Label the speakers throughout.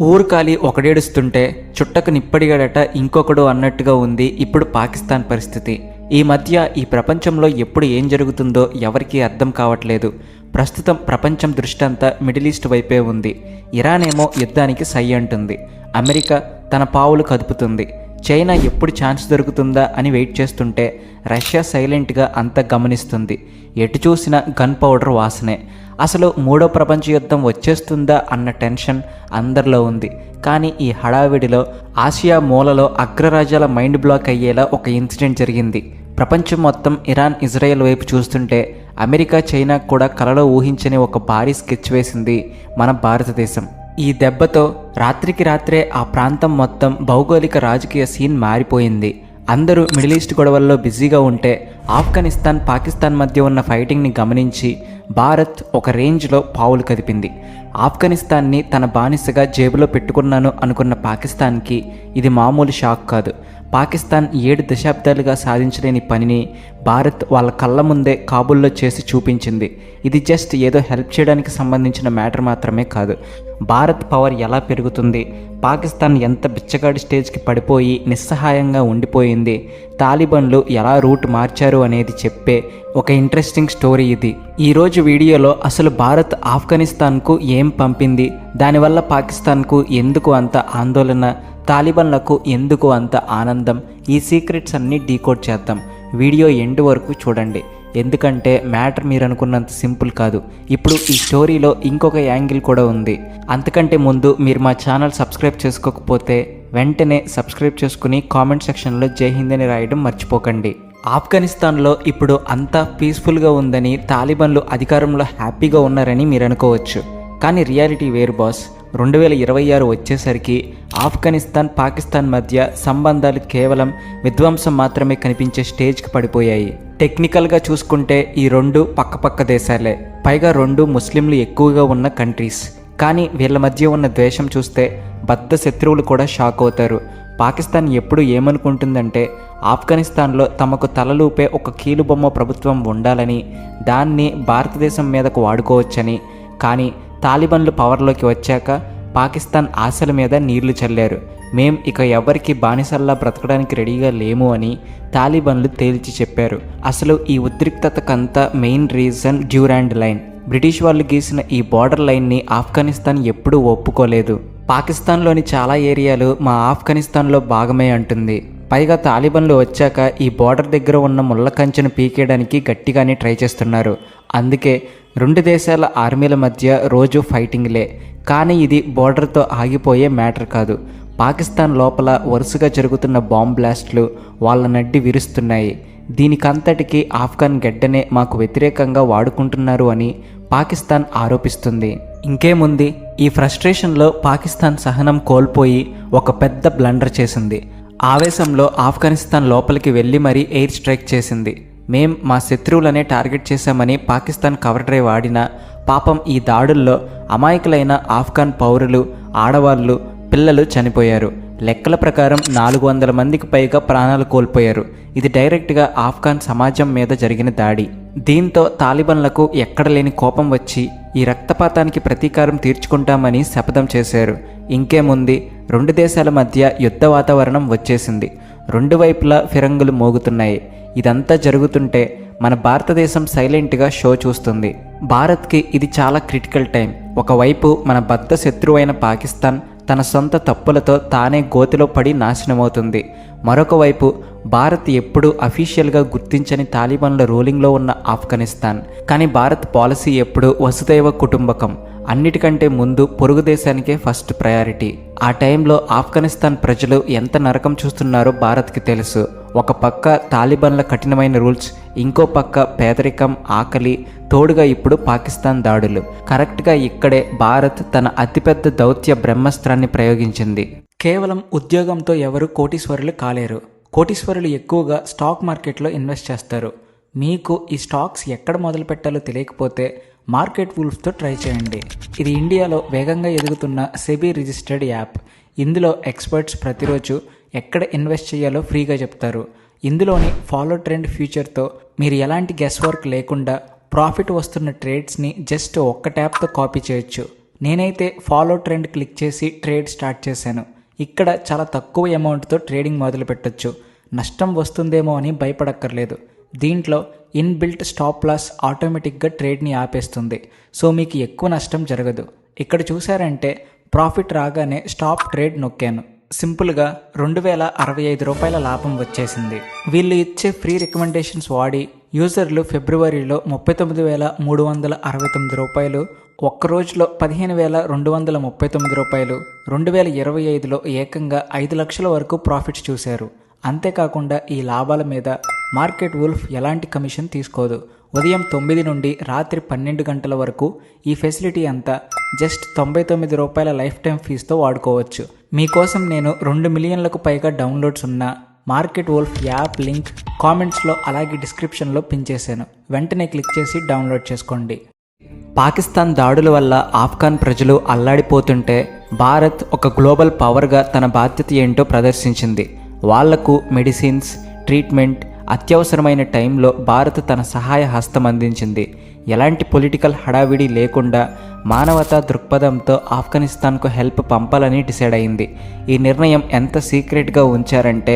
Speaker 1: ఊరుకాలి ఒకడేడుస్తుంటే చుట్టకు నిప్పడిగాడట ఇంకొకడు అన్నట్టుగా ఉంది ఇప్పుడు పాకిస్తాన్ పరిస్థితి. ఈ మధ్య ఈ ప్రపంచంలో ఎప్పుడు ఏం జరుగుతుందో ఎవరికీ అర్థం కావట్లేదు. ప్రస్తుతం ప్రపంచం దృష్టి అంతా మిడిల్ ఈస్ట్ వైపే ఉంది. ఇరాన్ ఏమో యుద్ధానికి సై అంటుంది. అమెరికా తన పావులు కదుపుతుంది. చైనా ఎప్పుడు ఛాన్స్ దొరుకుతుందా అని వెయిట్ చేస్తుంటే రష్యా సైలెంట్గా అంతా గమనిస్తుంది. ఎటు చూసినా గన్ పౌడర్ వాసనే. అసలు మూడో ప్రపంచ యుద్ధం వచ్చేస్తుందా అన్న టెన్షన్ అందరిలో ఉంది. కానీ ఈ హడావిడిలో ఆసియా మూలలో అగ్రరాజ్యాల మైండ్ బ్లాక్ అయ్యేలా ఒక ఇన్సిడెంట్ జరిగింది. ప్రపంచం మొత్తం ఇరాన్ ఇజ్రాయెల్ వైపు చూస్తుంటే అమెరికా చైనా కూడా కలలో ఊహించని ఒక భారీ స్కెచ్ వేసింది మన భారతదేశం. ఈ దెబ్బతో రాత్రికి రాత్రే ఆ ప్రాంతం మొత్తం భౌగోళిక రాజకీయ సీన్ మారిపోయింది. అందరూ మిడిల్ ఈస్ట్ గొడవల్లో బిజీగా ఉంటే ఆఫ్ఘనిస్తాన్ పాకిస్తాన్ మధ్య ఉన్న ఫైటింగ్ని గమనించి భారత్ ఒక రేంజ్లో పావులు కదిపింది. ఆఫ్ఘనిస్తాన్ని తన బానిసగా జేబులో పెట్టుకున్నాను అనుకున్న పాకిస్తాన్కి ఇది మామూలు షాక్ కాదు. పాకిస్తాన్ 7 దశాబ్దాలుగా సాధించలేని పనిని భారత్ వాళ్ళ కళ్ళ ముందే కాబూల్లో చేసి చూపించింది. ఇది జస్ట్ ఏదో హెల్ప్ చేయడానికి సంబంధించిన మ్యాటర్ మాత్రమే కాదు. భారత్ పవర్ ఎలా పెరుగుతుంది, పాకిస్తాన్ ఎంత బిచ్చగాడి స్టేజ్కి పడిపోయి నిస్సహాయంగా ఉండిపోయింది, తాలిబాన్లు ఎలా రూట్ మార్చారు అనేది చెప్పే ఒక ఇంట్రెస్టింగ్ స్టోరీ ఇది. ఈరోజు వీడియోలో అసలు భారత్ ఆఫ్ఘనిస్తాన్కు ఏం పంపింది, దానివల్ల పాకిస్తాన్కు ఎందుకు అంత ఆందోళన, తాలిబాన్లకు ఎందుకు అంత ఆనందం, ఈ సీక్రెట్స్ అన్నీ డీకోడ్ చేద్దాం. వీడియో ఎండ్ వరకు చూడండి, ఎందుకంటే మ్యాటర్ మీరు అనుకున్నంత సింపుల్ కాదు. ఇప్పుడు ఈ స్టోరీలో ఇంకొక యాంగిల్ కూడా ఉంది. అంతకంటే ముందు మీరు మా ఛానల్ సబ్స్క్రైబ్ చేసుకోకపోతే వెంటనే సబ్స్క్రైబ్ చేసుకుని కామెంట్ సెక్షన్లో జై హింద్ అని రాయడం మర్చిపోకండి. ఆఫ్ఘనిస్తాన్లో ఇప్పుడు అంతా పీస్ఫుల్గా ఉందని, తాలిబాన్లు అధికారంలో హ్యాపీగా ఉన్నారని మీరు అనుకోవచ్చు. కానీ రియాలిటీ వేరు బాస్. 2026 వచ్చేసరికి ఆఫ్ఘనిస్తాన్ పాకిస్తాన్ మధ్య సంబంధాలు కేవలం విధ్వంసం మాత్రమే కనిపించే స్టేజ్కి పడిపోయాయి. టెక్నికల్గా చూసుకుంటే ఈ రెండు పక్కపక్క దేశాలే, పైగా రెండు ముస్లింలు ఎక్కువగా ఉన్న కంట్రీస్. కానీ వీళ్ళ మధ్య ఉన్న ద్వేషం చూస్తే బద్ధ శత్రువులు కూడా షాక్ అవుతారు. పాకిస్తాన్ ఎప్పుడు ఏమనుకుంటుందంటే ఆఫ్ఘనిస్తాన్లో తమకు తలలూపే ఒక కీలుబొమ్మ ప్రభుత్వం ఉండాలని, దాన్ని భారతదేశం మీదకు వాడుకోవచ్చని. కానీ తాలిబాన్లు పవర్లోకి వచ్చాక పాకిస్తాన్ ఆశల మీద నీళ్లు చల్లారు. మేం ఇక ఎవరికి బానిసల్లా బ్రతకడానికి రెడీగా లేము అని తాలిబాన్లు తేల్చి చెప్పారు. అసలు ఈ ఉద్రిక్తతకంతా main reason Durand line. British వాళ్ళు గీసిన ఈ బార్డర్ లైన్ని ఆఫ్ఘనిస్తాన్ ఎప్పుడూ ఒప్పుకోలేదు. పాకిస్తాన్లోని చాలా ఏరియాలు మా ఆఫ్ఘనిస్తాన్లో భాగమే అంటుంది. పైగా తాలిబాన్లు వచ్చాక ఈ బార్డర్ దగ్గర ఉన్న ముళ్ళ కంచెను పీకేయడానికి గట్టిగానే ట్రై చేస్తున్నారు. అందుకే రెండు దేశాల ఆర్మీల మధ్య రోజు ఫైటింగ్లే. కానీ ఇది బార్డర్తో ఆగిపోయే మ్యాటర్ కాదు. పాకిస్తాన్ లోపల వరుసగా జరుగుతున్న బాంబ్ బ్లాస్ట్లు వాళ్ళ నడ్డి విరుస్తున్నాయి. దీనికంతటికీ ఆఫ్ఘన్ గడ్డనే మాకు వ్యతిరేకంగా వాడుకుంటున్నారు అని పాకిస్తాన్ ఆరోపిస్తుంది. ఇంకేముంది, ఈ ఫ్రస్ట్రేషన్లో పాకిస్తాన్ సహనం కోల్పోయి ఒక పెద్ద బ్లండర్ చేసింది. ఆవేశంలో ఆఫ్ఘనిస్తాన్ లోపలికి వెళ్ళి మరీ ఎయిర్ స్ట్రైక్ చేసింది. మేం మా శత్రువులనే టార్గెట్ చేశామని పాకిస్తాన్ కవర్ డ్రైవ్ ఆడినా పాపం ఈ దాడుల్లో అమాయకులైన ఆఫ్ఘన్ పౌరులు, ఆడవాళ్ళు, పిల్లలు చనిపోయారు. లెక్కల ప్రకారం 400 మందికి పైగా ప్రాణాలు కోల్పోయారు. ఇది డైరెక్ట్గా ఆఫ్ఘన్ సమాజం మీద జరిగిన దాడి. దీంతో తాలిబాన్లకు ఎక్కడ లేని కోపం వచ్చి ఈ రక్తపాతానికి ప్రతీకారం తీర్చుకుంటామని శపథం చేశారు. ఇంకేముంది, రెండు దేశాల మధ్య యుద్ధ వాతావరణం వచ్చేసింది. రెండు వైపులా ఫిరంగులు మోగుతున్నాయి. ఇదంతా జరుగుతుంటే మన భారతదేశం సైలెంట్గా షో చూస్తుంది. భారత్కి ఇది చాలా క్రిటికల్ టైం. ఒకవైపు మన బద్ధ శత్రువైన పాకిస్తాన్ తన సొంత తప్పులతో తానే గోతిలో పడి నాశనమవుతుంది. మరొక వైపు భారత్ ఎప్పుడూ అఫీషియల్గా గుర్తించని తాలిబాన్ల రూలింగ్లో ఉన్న ఆఫ్ఘనిస్తాన్. కానీ భారత్ పాలసీ ఎప్పుడూ వసుదైవ కుటుంబకం, అన్నిటికంటే ముందు పొరుగు దేశానికే ఫస్ట్ ప్రయారిటీ. ఆ టైంలో ఆఫ్ఘనిస్తాన్ ప్రజలు ఎంత నరకం చూస్తున్నారో భారత్కి తెలుసు. ఒక పక్క తాలిబాన్ల కఠినమైన రూల్స్, ఇంకో పక్క పేదరికం, ఆకలి, తోడుగా ఇప్పుడు పాకిస్తాన్ దాడులు. కరెక్ట్గా ఇక్కడే భారత్ తన అతిపెద్ద దౌత్య బ్రహ్మాస్త్రాన్ని ప్రయోగించింది. కేవలం ఉద్యోగంతో ఎవరు కోటీశ్వరులు కాలేరు. కోటీశ్వరులు ఎక్కువగా స్టాక్ మార్కెట్లో ఇన్వెస్ట్ చేస్తారు. మీకు ఈ స్టాక్స్ ఎక్కడ మొదలు పెట్టాలో తెలియకపోతే మార్కెట్ వూల్ఫ్తో ట్రై చేయండి. ఇది ఇండియాలో వేగంగా ఎదుగుతున్న సెబీ రిజిస్టర్డ్ యాప్. ఇందులో ఎక్స్పర్ట్స్ ప్రతిరోజు ఎక్కడ ఇన్వెస్ట్ చేయాలో ఫ్రీగా చెప్తారు. ఇందులోని ఫాలో ట్రెండ్ ఫ్యూచర్తో మీరు ఎలాంటి గెస్ వర్క్ లేకుండా ప్రాఫిట్ వస్తున్న ట్రేడ్స్ని జస్ట్ ఒక్క ట్యాప్తో కాపీ చేయొచ్చు. నేనైతే ఫాలో ట్రెండ్ క్లిక్ చేసి ట్రేడ్ స్టార్ట్ చేశాను. ఇక్కడ చాలా తక్కువ అమౌంట్తో ట్రేడింగ్ మొదలు పెట్టొచ్చు. నష్టం వస్తుందేమో అని భయపడక్కర్లేదు. దీంట్లో ఇన్బిల్ట్ స్టాప్ లాస్ ఆటోమేటిక్గా ట్రేడ్ని ఆపేస్తుంది. సో మీకు ఎక్కువ నష్టం జరగదు. ఇక్కడ చూసారంటే ప్రాఫిట్ రాగానే స్టాప్ ట్రేడ్ నొక్కాను. సింపుల్గా 2065 రూపాయల లాభం వచ్చేసింది. వీళ్ళు ఇచ్చే ఫ్రీ రికమెండేషన్స్ వాడి యూజర్లు ఫిబ్రవరిలో 39,369 రూపాయలు, ఒక్క రోజులో 15,239 రూపాయలు, 2025లో ఏకంగా 5 లక్షల వరకు ప్రాఫిట్స్ చూశారు. అంతేకాకుండా ఈ లాభాల మీద మార్కెట్ వుల్ఫ్ ఎలాంటి కమిషన్ తీసుకోదు. ఉదయం 9 నుండి రాత్రి 12 గంటల వరకు ఈ ఫెసిలిటీ అంతా జస్ట్ 99 రూపాయల లైఫ్ టైం ఫీజుతో వాడుకోవచ్చు. మీకోసం నేను 2 మిలియన్లకు పైగా డౌన్లోడ్స్ ఉన్న మార్కెట్ వుల్ఫ్ యాప్ లింక్ కామెంట్స్లో అలాగే డిస్క్రిప్షన్లో పిన్ చేశాను. వెంటనే క్లిక్ చేసి డౌన్లోడ్ చేసుకోండి. పాకిస్తాన్ దాడుల వల్ల ఆఫ్ఘాన్ ప్రజలు అల్లాడిపోతుంటే భారత్ ఒక గ్లోబల్ పవర్గా తన బాధ్యత ఏంటో ప్రదర్శించింది. వాళ్లకు మెడిసిన్స్, ట్రీట్మెంట్, అత్యవసరమైన టైంలో భారత్ తన సహాయ హస్తం అందించింది. ఎలాంటి పొలిటికల్ హడావిడి లేకుండా మానవతా దృక్పథంతో ఆఫ్ఘనిస్తాన్కు హెల్ప్ పంపాలని డిసైడ్ అయింది. ఈ నిర్ణయం ఎంత సీక్రెట్గా ఉంచారంటే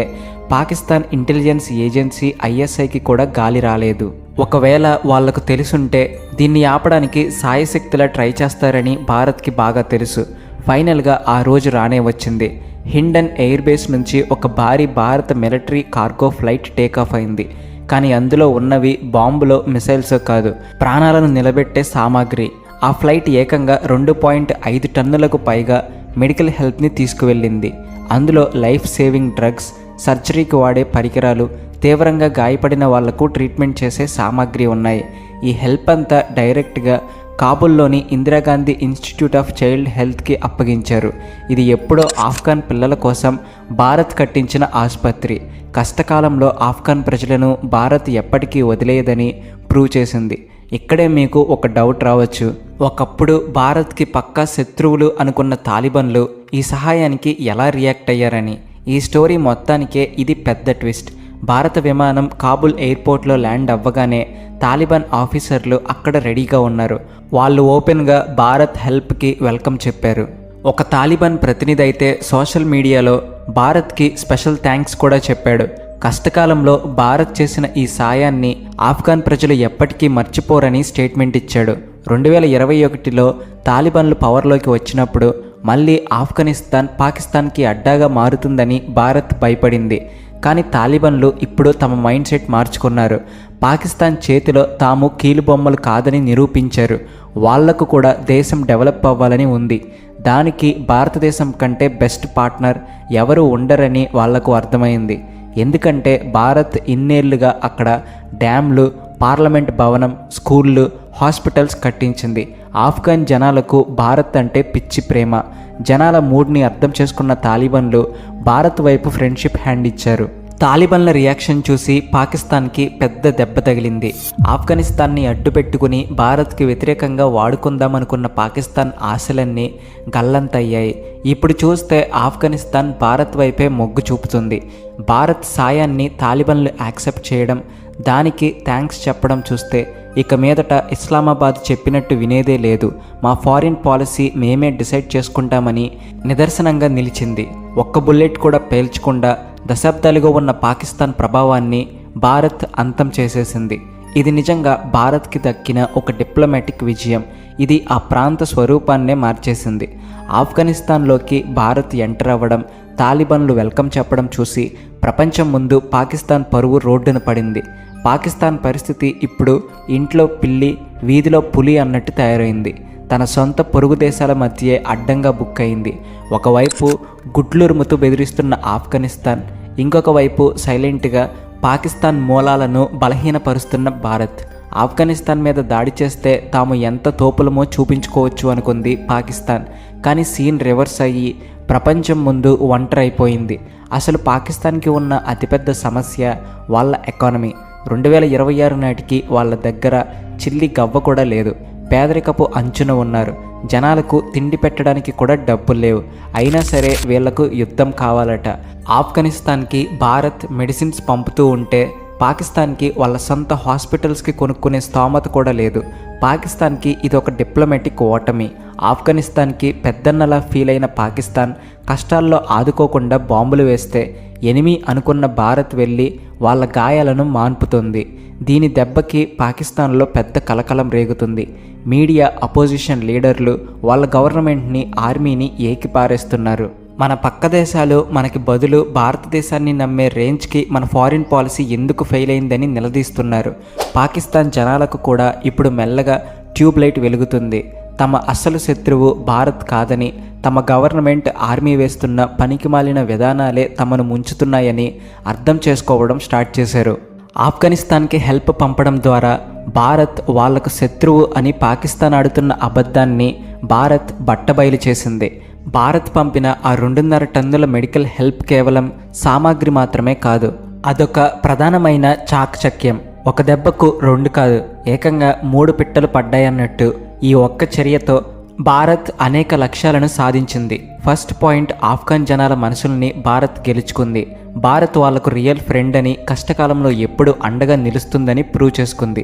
Speaker 1: పాకిస్తాన్ ఇంటెలిజెన్స్ ఏజెన్సీ ISIకి కూడా గాలి రాలేదు. ఒకవేళ వాళ్లకు తెలుసుంటే దీన్ని ఆపడానికి సాయశక్తిలా ట్రై చేస్తారని భారత్కి బాగా తెలుసు. ఫైనల్గా ఆ రోజు రానే వచ్చింది. హిండన్ ఎయిర్ బేస్ నుంచి ఒక భారీ భారత మిలిటరీ కార్గో ఫ్లైట్ టేకాఫ్ అయింది. కానీ అందులో ఉన్నవి బాంబులో మిసైల్స్ కాదు, ప్రాణాలను నిలబెట్టే సామాగ్రి. ఆ ఫ్లైట్ ఏకంగా 2.5 టన్నులకు పైగా మెడికల్ హెల్ప్ని తీసుకువెళ్ళింది. అందులో లైఫ్ సేవింగ్ డ్రగ్స్, సర్జరీకి వాడే పరికరాలు, తీవ్రంగా గాయపడిన వాళ్లకు ట్రీట్మెంట్ చేసే సామాగ్రి ఉన్నాయి. ఈ హెల్ప్ అంతా డైరెక్ట్గా కాబుల్లోని ఇందిరాగాంధీ ఇన్స్టిట్యూట్ ఆఫ్ చైల్డ్ హెల్త్కి అప్పగించారు. ఇది ఎప్పుడో ఆఫ్ఘాన్ పిల్లల కోసం భారత్ కట్టించిన ఆసుపత్రి. కష్టకాలంలో ఆఫ్ఘాన్ ప్రజలను భారత్ ఎప్పటికీ వదిలేయదని ప్రూవ్ చేసింది. ఇక్కడే మీకు ఒక డౌట్ రావచ్చు. ఒకప్పుడు భారత్కి పక్కా శత్రువులు అనుకున్న తాలిబన్లు ఈ సహాయానికి ఎలా రియాక్ట్ అయ్యారని. ఈ స్టోరీ మొత్తానికే ఇది పెద్ద ట్విస్ట్. భారత విమానం కాబుల్ ఎయిర్పోర్ట్లో ల్యాండ్ అవ్వగానే తాలిబాన్ ఆఫీసర్లు అక్కడ రెడీగా ఉన్నారు. వాళ్ళు ఓపెన్గా భారత్ హెల్ప్కి వెల్కమ్ చెప్పారు. ఒక తాలిబాన్ ప్రతినిధి అయితే సోషల్ మీడియాలో భారత్కి స్పెషల్ థ్యాంక్స్ కూడా చెప్పాడు. కష్టకాలంలో భారత్ చేసిన ఈ సాయాన్ని ఆఫ్ఘాన్ ప్రజలు ఎప్పటికీ మర్చిపోరని స్టేట్మెంట్ ఇచ్చాడు. 2021లో తాలిబాన్లు పవర్లోకి వచ్చినప్పుడు మళ్ళీ ఆఫ్ఘనిస్తాన్ పాకిస్తాన్కి అడ్డాగా మారుతుందని భారత్ భయపడింది. కానీ తాలిబాన్లు ఇప్పుడు తమ మైండ్ సెట్ మార్చుకున్నారు. పాకిస్తాన్ చేతిలో తాము కీలుబొమ్మలు కాదని నిరూపించారు. వాళ్లకు కూడా దేశం డెవలప్ అవ్వాలని ఉంది. దానికి భారతదేశం కంటే బెస్ట్ పార్ట్నర్ ఎవరు ఉండరని వాళ్లకు అర్థమైంది. ఎందుకంటే భారత్ ఇన్నేళ్లుగా అక్కడ డ్యామ్లు, పార్లమెంట్ భవనం, స్కూళ్ళు, హాస్పిటల్స్ కట్టించింది. ఆఫ్ఘన్ జనాలకు భారత్ అంటే పిచ్చి ప్రేమ. జనాల మూడ్ని అర్థం చేసుకున్న తాలిబాన్లు భారత్ వైపు ఫ్రెండ్షిప్ హ్యాండ్ ఇచ్చారు. తాలిబాన్ల రియాక్షన్ చూసి పాకిస్తాన్కి పెద్ద దెబ్బ తగిలింది. ఆఫ్ఘనిస్తాన్ని అడ్డుపెట్టుకుని భారత్కి వ్యతిరేకంగా వాడుకుందామనుకున్న పాకిస్తాన్ ఆశలన్నీ గల్లంతయ్యాయి. ఇప్పుడు చూస్తే ఆఫ్ఘనిస్తాన్ భారత్ వైపే మొగ్గు చూపుతుంది. భారత్ సాయాన్ని తాలిబాన్లు యాక్సెప్ట్ చేయడం, దానికి థ్యాంక్స్ చెప్పడం చూస్తే ఇక మీదట ఇస్లామాబాద్ చెప్పినట్టు వినేదే లేదు. మా ఫారిన్ పాలసీ మేమే డిసైడ్ చేసుకుంటామని నిదర్శనంగా నిలిచింది. ఒక్క బుల్లెట్ కూడా పేల్చకుండా దశాబ్దాలుగా ఉన్న పాకిస్తాన్ ప్రభావాన్ని భారత్ అంతం చేసేసింది. ఇది నిజంగా భారత్కి దక్కిన ఒక డిప్లొమాటిక్ విజయం. ఇది ఆ ప్రాంత స్వరూపాన్నే మార్చేసింది. ఆఫ్ఘనిస్తాన్లోకి భారత్ ఎంటర్ అవ్వడం, తాలిబాన్లు వెల్కమ్ చెప్పడం చూసి ప్రపంచం ముందు పాకిస్తాన్ పరువు రోడ్డున పడింది. పాకిస్తాన్ పరిస్థితి ఇప్పుడు ఇంట్లో పిల్లి, వీధిలో పులి అన్నట్టు తయారైంది. తన సొంత పొరుగు దేశాల మధ్యే అడ్డంగా బుక్ అయింది. ఒకవైపు గుడ్లురుముతూ బెదిరిస్తున్న ఆఫ్ఘనిస్తాన్, ఇంకొక వైపు సైలెంట్గా పాకిస్తాన్ మూలాలను బలహీనపరుస్తున్న భారత్. ఆఫ్ఘనిస్తాన్ మీద దాడి చేస్తే తాము ఎంత తోపులమో చూపించుకోవచ్చు అనుకుంది పాకిస్తాన్. కానీ సీన్ రివర్స్ అయ్యి ప్రపంచం ముందు ఒంటరైపోయింది. అసలు పాకిస్తాన్కి ఉన్న అతిపెద్ద సమస్య వాళ్ళ ఎకానమీ. 2026 నాటికి వాళ్ళ దగ్గర చిల్లి గవ్వ కూడా లేదు. పేదరికపు అంచున ఉన్నారు. జనాలకు తిండి పెట్టడానికి కూడా డబ్బులు లేవు. అయినా సరే వీళ్లకు యుద్ధం కావాలట. ఆఫ్ఘనిస్తాన్కి భారత్ మెడిసిన్స్ పంపుతూ ఉంటే పాకిస్తాన్కి వాళ్ళ సొంత హాస్పిటల్స్కి కొనుక్కునే స్తోమత కూడా లేదు. పాకిస్తాన్కి ఇది ఒక డిప్లొమాటిక్ ఓటమి. ఆఫ్ఘనిస్తాన్కి పెద్దన్నలా ఫీల్ అయిన పాకిస్తాన్ కష్టాల్లో ఆదుకోకుండా బాంబులు వేస్తే ఎనిమి అనుకున్న భారత్ వెళ్ళి వాళ్ళ గాయాలను మాన్పుతుంది. దీని దెబ్బకి పాకిస్తాన్లో పెద్ద కలకలం రేగుతుంది. మీడియా, అపోజిషన్ లీడర్లు వాళ్ళ గవర్నమెంట్ని, ఆర్మీని ఏకిపారేస్తున్నారు. మన పక్క దేశాలు మనకి బదులు భారతదేశాన్ని నమ్మే రేంజ్కి మన ఫారిన్ పాలసీ ఎందుకు ఫెయిల్ అయిందని నిలదీస్తున్నారు. పాకిస్తాన్ జనాలకు కూడా ఇప్పుడు మెల్లగా ట్యూబ్ లైట్ వెలుగుతుంది. తమ అసలు శత్రువు భారత్ కాదని, తమ గవర్నమెంట్, ఆర్మీ వేస్తున్న పనికిమాలిన విధానాలే తమను ముంచుతున్నాయని అర్థం చేసుకోవడం స్టార్ట్ చేశారు. ఆఫ్ఘనిస్తాన్కి హెల్ప్ పంపడం ద్వారా భారత్ వాళ్లకు శత్రువు అని పాకిస్తాన్ ఆడుతున్న అబద్ధాన్ని భారత్ బట్టబయలు చేసింది. భారత్ పంపిన ఆ 2.5 టన్నుల మెడికల్ హెల్ప్ కేవలం సామాగ్రి మాత్రమే కాదు, అదొక ప్రధానమైన చాకచక్యం. ఒక దెబ్బకు 2 కాదు, ఏకంగా 3 పిట్టలు పడ్డాయన్నట్టు ఈ ఒక్క చర్యతో భారత్ అనేక లక్ష్యాలను సాధించింది. ఫస్ట్ పాయింట్, ఆఫ్ఘన్ జనాల మనసుల్ని భారత్ గెలుచుకుంది. భారత్ వాళ్లకు రియల్ ఫ్రెండ్ అని, కష్టకాలంలో ఎప్పుడు అండగా నిలుస్తుందని ప్రూవ్ చేసుకుంది.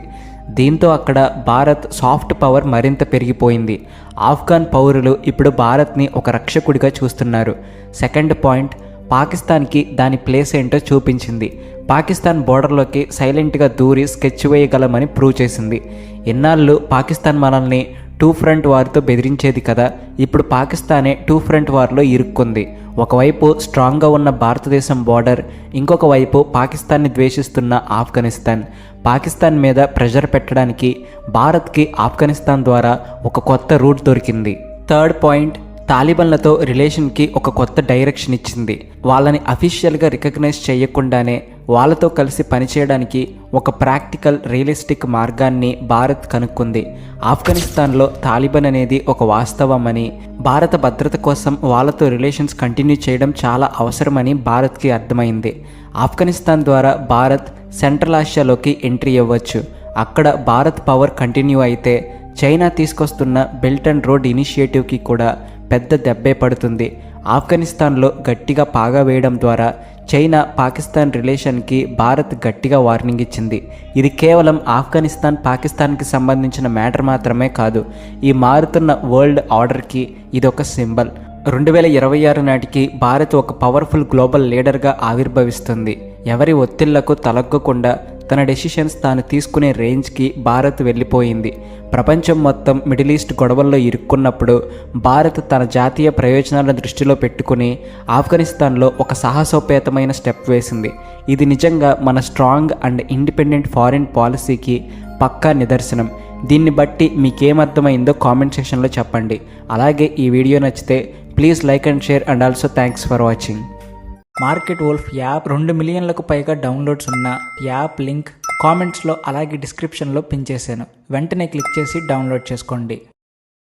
Speaker 1: దీంతో అక్కడ భారత్ సాఫ్ట్ పవర్ మరింత పెరిగిపోయింది. ఆఫ్ఘన్ పౌరులు ఇప్పుడు భారత్ని ఒక రక్షకుడిగా చూస్తున్నారు. సెకండ్ పాయింట్, పాకిస్తాన్కి దాని ప్లేస్ ఏంటో చూపించింది. పాకిస్తాన్ బోర్డర్లోకి సైలెంట్గా దూరి స్కెచ్ వేయగలమని ప్రూవ్ చేసింది. ఎన్నాళ్ళు పాకిస్తాన్ మనల్ని 2 ఫ్రంట్ వార్తో బెదిరించేది కదా, ఇప్పుడు పాకిస్తానే 2 ఫ్రంట్ వార్లో ఇరుక్కుంది. ఒకవైపు స్ట్రాంగ్గా ఉన్న భారతదేశం బోర్డర్, ఇంకొక వైపు పాకిస్తాన్ని ద్వేషిస్తున్న ఆఫ్ఘనిస్తాన్. పాకిస్తాన్ మీద ప్రెషర్ పెట్టడానికి భారత్కి ఆఫ్ఘనిస్తాన్ ద్వారా ఒక కొత్త రూట్ దొరికింది. థర్డ్ పాయింట్, తాలిబాన్లతో రిలేషన్కి ఒక కొత్త డైరెక్షన్ ఇచ్చింది. వాళ్ళని అఫీషియల్గా రికగ్నైజ్ చేయకుండానే వాళ్ళతో కలిసి పనిచేయడానికి ఒక ప్రాక్టికల్, రియలిస్టిక్ మార్గాన్ని భారత్ కనుక్కుంది. ఆఫ్ఘనిస్తాన్లో తాలిబాన్ అనేది ఒక వాస్తవం అని, భారత భద్రత కోసం వాళ్ళతో రిలేషన్స్ కంటిన్యూ చేయడం చాలా అవసరమని భారత్కి అర్థమైంది. ఆఫ్ఘనిస్తాన్ ద్వారా భారత్ సెంట్రల్ ఆసియాలోకి ఎంట్రీ అవ్వచ్చు. అక్కడ భారత్ పవర్ కంటిన్యూ అయితే చైనా తీసుకొస్తున్న బెల్ట్ అండ్ రోడ్ ఇనిషియేటివ్కి కూడా పెద్ద దెబ్బే పడుతుంది. ఆఫ్ఘనిస్తాన్లో గట్టిగా పాగా వేయడం ద్వారా చైనా, పాకిస్తాన్ రిలేషన్కి భారత్ గట్టిగా వార్నింగ్ ఇచ్చింది. ఇది కేవలం ఆఫ్ఘనిస్తాన్, పాకిస్తాన్కి సంబంధించిన మ్యాటర్ మాత్రమే కాదు, ఈ మారుతున్న వరల్డ్ ఆర్డర్కి ఇదొక సింబల్. 2026 నాటికి భారత్ ఒక పవర్ఫుల్ గ్లోబల్ లీడర్గా ఆవిర్భవిస్తుంది. ఎవరి ఒత్తిళ్లకు తలగ్గకుండా తన డెసిషన్స్ తాను తీసుకునే రేంజ్కి భారత్ వెళ్ళిపోయింది. ప్రపంచం మొత్తం మిడిల్ ఈస్ట్ గొడవల్లో ఇరుక్కున్నప్పుడు భారత్ తన జాతీయ ప్రయోజనాలను దృష్టిలో పెట్టుకుని ఆఫ్ఘనిస్తాన్లో ఒక సాహసోపేతమైన స్టెప్ వేసింది. ఇది నిజంగా మన స్ట్రాంగ్ అండ్ ఇండిపెండెంట్ ఫారిన్ పాలసీకి పక్కా నిదర్శనం. దీన్ని బట్టి మీకేమర్థమైందో కామెంట్ సెక్షన్లో చెప్పండి. అలాగే ఈ వీడియో నచ్చితే please like and share, and also thanks for watching. Market wolf app 2 మిలియన్లకు పైగా డౌన్లోడ్స్ ఉన్న యాప్ లింక్ కామెంట్స్లో అలాగే డిస్క్రిప్షన్లో పిన్ చేశాను. వెంటనే క్లిక్ చేసి డౌన్లోడ్ చేసుకోండి.